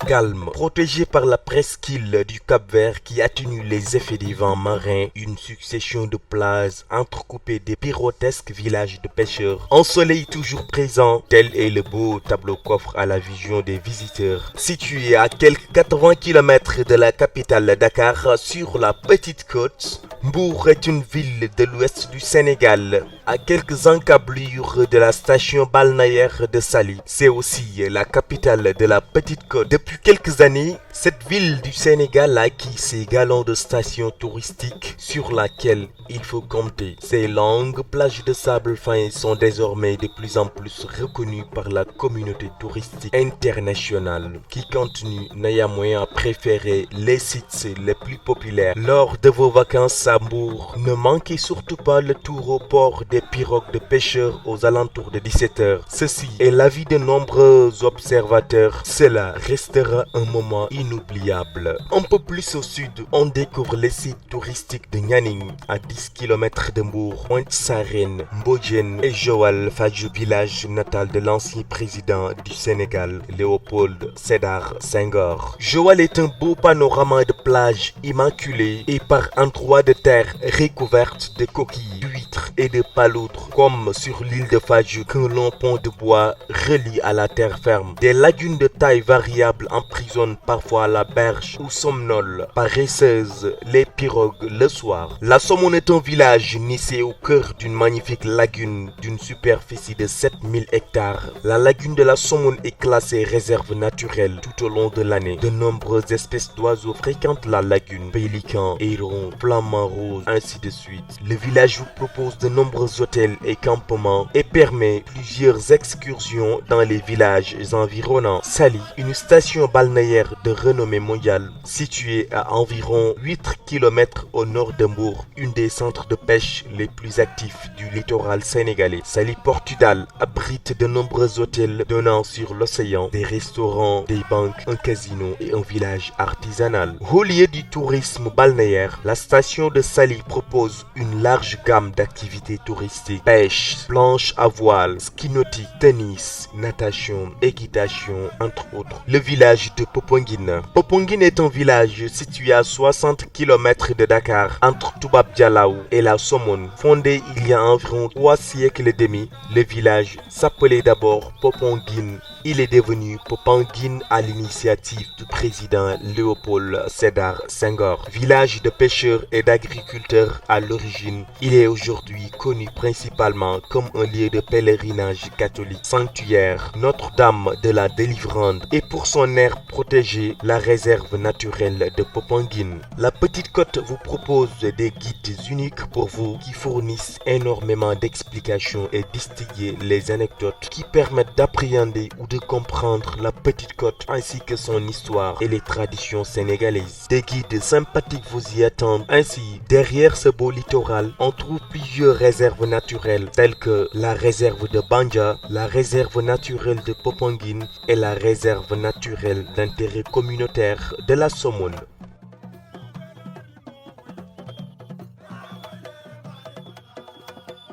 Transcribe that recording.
calme, protégée par la presqu'île du Cap-Vert qui atténue les effets des vents marins, une succession de plages entrecoupées des pyrotesques villages de pêcheurs, ensoleil toujours présent, tel est le beau tableau qu'offre à la vision des visiteurs. Situé à quelques 80 km de la capitale Dakar, sur la petite côte, Mbour est une ville de l'ouest du Sénégal, à quelques encablures de la station balnéaire de Saly. C'est aussi la capitale de la petite côte. Depuis quelques années, cette ville du Sénégal a acquis ses galons de stations touristiques sur laquelle il faut compter. Ces longues plages de sable fin sont désormais de plus en plus reconnues par la communauté touristique internationale qui continue néanmoins à préférer les sites les plus populaires. Lors de vos vacances à Mbour, ne manquez surtout pas le tour au port des pirogues de pêcheurs aux alentours de 17h. Ceci est l'avis de nombreux observateurs. Cela restera un moment inoubliable. Un peu plus au sud, on découvre les sites touristiques de Nianing à 10 km de Mbour, Pointe-Sarène, Mbodiène et Joal Fadiouth, village natal de l'ancien président du Sénégal, Léopold Sédar Senghor. Joal est un beau panorama de plages immaculées et par endroits de terre recouvertes de coquilles, d'huîtres et de palourdes, comme sur l'île de Fadiouth qu'un long pont de bois relie à la terre ferme. Des lagunes de taille variable emprisonnent parfois la berge ou somnolent paresseuses les pirogues le soir. La Somone est un village niché au cœur d'une magnifique lagune d'une superficie de 7000 hectares. La lagune de la Somone est classée réserve naturelle tout au long de l'année. De nombreuses espèces d'oiseaux fréquentent la lagune, pélicans, hérons, flamants roses, ainsi de suite. Le village vous propose de nombreux hôtels et campements et permet plusieurs excursions dans les villages environnants. Saly, une station balnéaire de renommée mondiale, située à environ 8 km au nord de Mbour, une des centres de pêche les plus actifs du littoral sénégalais. Saly Portudal abrite de nombreux hôtels donnant sur l'océan, des restaurants, des banques, un casino et un village artisanal. Au lieu du tourisme balnéaire, la station de Saly propose une large gamme d'activités touristiques: pêche, planche à voile, ski nautique, tennis, natation, équitation, entre autres. Le village de Popenguine. Popenguine est un village situé à 60 km de Dakar, entre Toubab Dialaw et la Somone. Fondé il y a environ 3 siècles et demi, le village s'appelait d'abord Popenguine. Il est devenu Popenguine à l'initiative du président Léopold Sédar Senghor. Village de pêcheurs et d'agriculteurs à l'origine, il est aujourd'hui connu principalement comme un lieu de pèlerinage catholique, sanctuaire Notre-Dame de la Délivrande et pour son aire protégée, la réserve naturelle de Popenguine. La Petite Côte vous propose des guides uniques pour vous qui fournissent énormément d'explications et distillent les anecdotes qui permettent d'appréhender ou de comprendre la Petite Côte ainsi que son histoire et les traditions sénégalaises. Des guides sympathiques vous y attendent. Ainsi, derrière ce beau littoral, on trouve plusieurs réserves naturelles telles que la réserve de Bandia, la réserve naturelle de Popenguine et la réserve naturelle d'intérêt communautaire de la Somone.